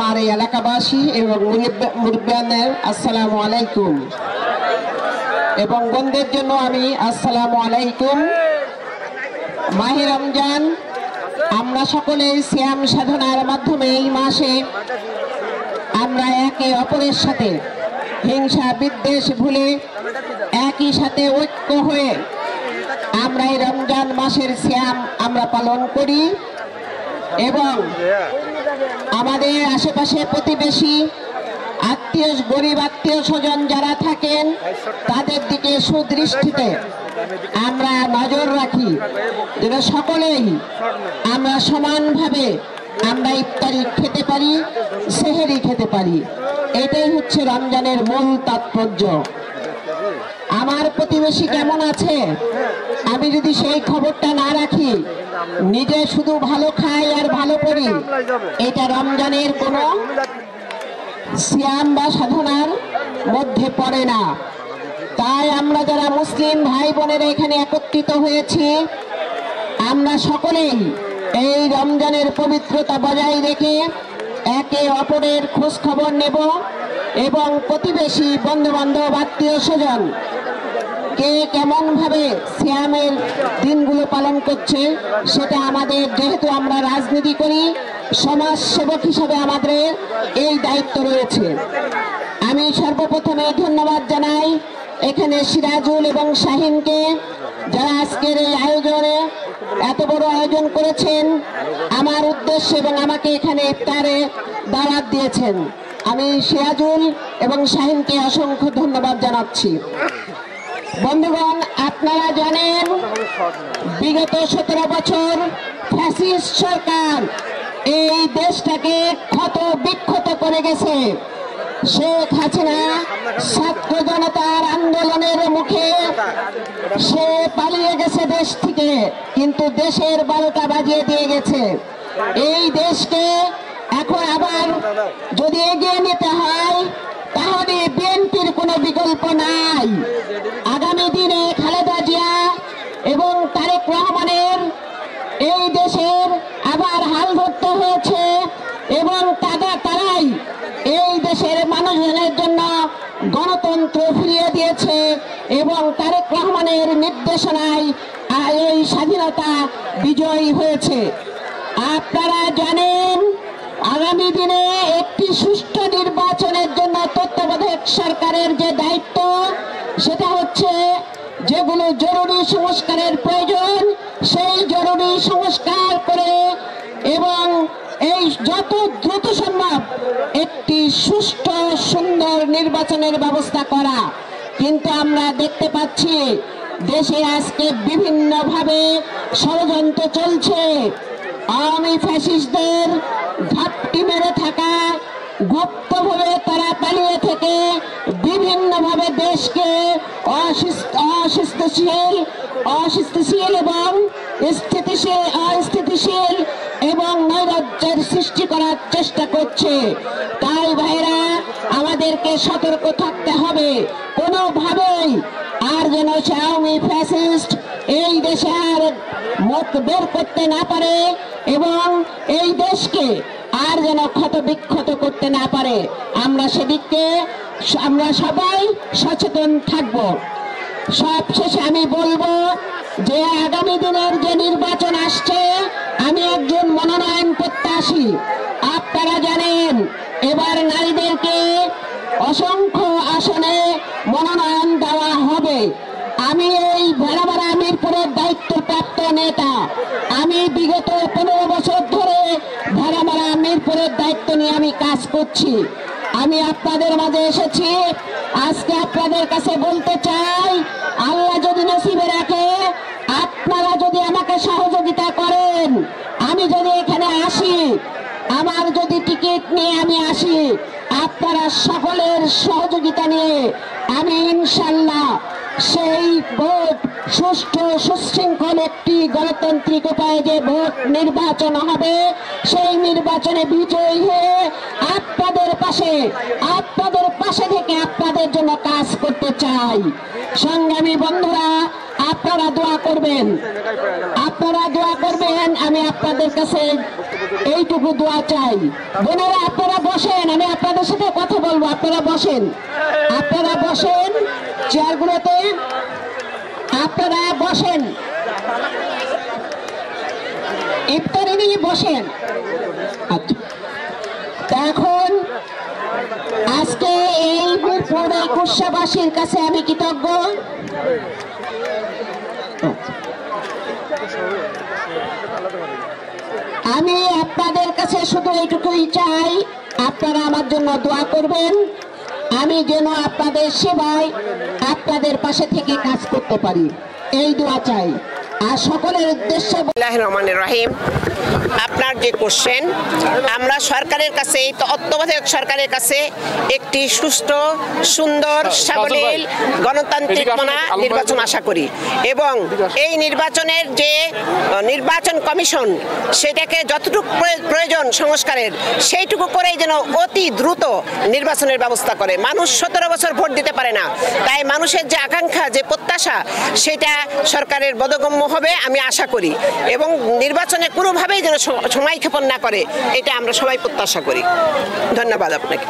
আমার এই এলাকাবাসী এবং মুরব্বিয়ানদের আসসালামু আলাইকুম এবং বন্ধুদের জন্য আমি আসসালামু আলাইকুম। মাহে রমজান, আমরা সকলে সিয়াম সাধনার মাধ্যমে এই মাসে আমরা একে অপরের সাথে হিংসা বিদ্বেষ ভুলে একই সাথে ঐক্য হয়ে আমরা এই রমজান মাসের সিয়াম আমরা পালন করি এবং আমাদের আশেপাশে প্রতিবেশী আত্মীয় গরিব আত্মীয় স্বজন যারা থাকেন তাদের দিকে সুদৃষ্টিতে আমরা নজর রাখি যেন সকলেই আমরা সমানভাবে আমরা ইফতারি খেতে পারি, সেহরি খেতে পারি। এটাই হচ্ছে রমজানের মূল তাৎপর্য। আমার প্রতিবেশী কেমন আছে আমি যদি সেই খবরটা না রাখি, নিজে শুধু ভালো খাই আর ভালো করি, এটা রমজানের কোনো সিয়াম বা সাধনার মধ্যে পড়ে না। তাই আমরা যারা মুসলিম ভাই বোনেরা এখানে একত্রিত হয়েছি, আমরা সকলেই এই রমজানের পবিত্রতা বজায় রেখে একে অপরের খোঁজ খবর নেব এবং প্রতিবেশী বন্ধু বান্ধব আত্মীয় স্বজন কে কেমন ভাবে সিয়ামের দিনগুলো পালন করছে সেটা আমাদের, যেহেতু আমরা রাজনীতি করি, সমাজ সেবক হিসেবে আমাদের এই দায়িত্ব রয়েছে। আমি সর্বপ্রথমে ধন্যবাদ জানাই এখানে সিরাজুল এবং শাহিনকে, যারা আজকের এই আয়োজনে এত বড় আয়োজন করেছেন আমার উদ্দেশ্যে এবং আমাকে এখানে ইফতারে দাওয়াত দিয়েছেন। আমি সিরাজুল এবং শাহিনকে অসংখ্য ধন্যবাদ জানাচ্ছি। বন্ধুগণ, আপনারা জানেন বিগত 17 বছর ফ্যাসিস্ট সরকার এই দেশটাকে ক্ষত বিক্ষত করে গেছে। শেখ হাসিনা ছাত্র জনতার আন্দোলনের মুখে সে পালিয়ে গেছে দেশ থেকে, কিন্তু দেশের 12টা বাজিয়ে দিয়ে গেছে। এই দেশকে এখন আবার যদি এগিয়ে নিতে হয় তাহলে বিএনপির কোনো বিকল্প নাই। আগামী দিনে খালেদা জিয়া এবং তারেক রহমানের এই দেশের আবার হাল ধরতে হয়েছে এবং তারাই এই দেশের মানুষজনের জন্য গণতন্ত্র ফিরিয়ে দিয়েছে এবং তারেক রহমানের নির্দেশনায় এই স্বাধীনতা বিজয়ী হয়েছে। আপনারা জানেন আগামী দিনে একটি সুষ্ঠু নির্বাচনের জন্য তত্ত্বাবধায়ক সরকারের যে দায়িত্ব, সেটা হচ্ছে যেগুলো জরুরি সংস্কারের প্রয়োজন সেই জরুরি সংস্কার করে এবং এই যত দ্রুত সম্ভব একটি সুষ্ঠু সুন্দর নির্বাচনের ব্যবস্থা করা। কিন্তু আমরা দেখতে পাচ্ছি দেশে আজকে বিভিন্নভাবে ষড়যন্ত্র চলছে। আওয়ামী ফ্যাসিস্টদের ঘাপটি মেরে থাকা, গুপ্তভাবে তারা পালিয়ে থেকে বিভিন্নভাবে দেশকে অস্থিতিশীল এবং অস্থিতিশীল এবং নৈরাজ্যের সৃষ্টি করার চেষ্টা করছে। তাই ভাইরা, আমাদেরকে সতর্ক থাকতে হবে কোনোভাবেই আর যেন আওয়ামী ফ্যাসিস্ট এই দেশে আর মত বের করতে না পারে এবং এই দেশকে আর যেন ক্ষত বিক্ষত করতে না পারে। আমরা সেদিকে আমরা সবাই সচেতন থাকব। সবশেষে আমি বলবো যে আগামী দিনের যে নির্বাচন আসছে, আমি একজন মনোনয়ন প্রত্যাশী। আপনারা জানেন এবার নারীদেরকে অসংখ্য আসনে মনোনয়ন দেওয়া হবে। আমি এই ভাড়া মিরপুরের দায়িত্বপ্রাপ্ত নেতা। আমি বিগত 15 বছর ধরে ভাড়া মিরপুরের দায়িত্ব নিয়ে আমি কাজ করছি। আমি আপনাদের মাঝে এসেছি আজকে আপনাদের কাছে বলতে চাই, আল্লাহ যদি নসিবে রাখে, আপনারা যদি আমাকে সহযোগিতা করেন, আমি যদি এখানে আসি, আমার যদি টিকিট নিয়ে আমি আসি, আপনারা সকলের সহযোগিতা নিয়ে আমি ইনশাল্লাহ সেই ভোট সুষ্ঠু সুশৃঙ্খল একটি গণতান্ত্রিক উপায়ে যে ভোট নির্বাচন হবে, সেই নির্বাচনে বিজয়ী হয়ে আপনাদের পাশে থেকে আপনাদের জন্য কাজ করতে চাই। সংগ্রামী বন্ধুরা, আপনারা দোয়া করবেন, আপনারা দোয়া করবেন। আমি আপনাদের কাছে এইটুকু দোয়া চাই। বোনেরা আপনারা বসেন, আমি আপনাদের সাথে কথা বলবো। আপনারা বসেন, আপনারা বসেন চেয়ারগুলোতে, আপনারা বসেন, ইফতারি নিয়ে বসেন। আচ্ছা, এখন আজকে এই মিরপুর কুশাবাসীর কাছে আমি কৃতজ্ঞ। আমি আপনাদের কাছে শুধু এইটুকুই চাই, আপনারা আমার জন্য দোয়া করবেন, আমি যেন আপনাদের সেবায় আপনাদের পাশে থেকে কাজ করতে পারি, এই দোয়া চাই। আর সকলের উদ্দেশ্যে বিসমিল্লাহির রহমানির রহিম। আপনার যে কোশ্চেন, আমরা সরকারের কাছে, এই তত্ত্বাবধায়ক সরকারের কাছে একটি সুষ্ঠু, সুন্দর, সাবলীল, গণতান্ত্রিক নির্বাচন আশা করি এবং এই নির্বাচনের যে নির্বাচন কমিশন সেটাকে যতটুকু প্রয়োজন সংস্কারের সেইটুকু করেই যেন অতি দ্রুত নির্বাচনের ব্যবস্থা করে। মানুষ 17 বছর ভোট দিতে পারে না, তাই মানুষের যে আকাঙ্ক্ষা, যে প্রত্যাশা, সেটা সরকারের বোধগম্য হবে আমি আশা করি এবং নির্বাচনে কোনোভাবেই যেন সময় ক্ষেপণ না করে, এটা আমরা সবাই প্রত্যাশা করি। ধন্যবাদ আপনাকে।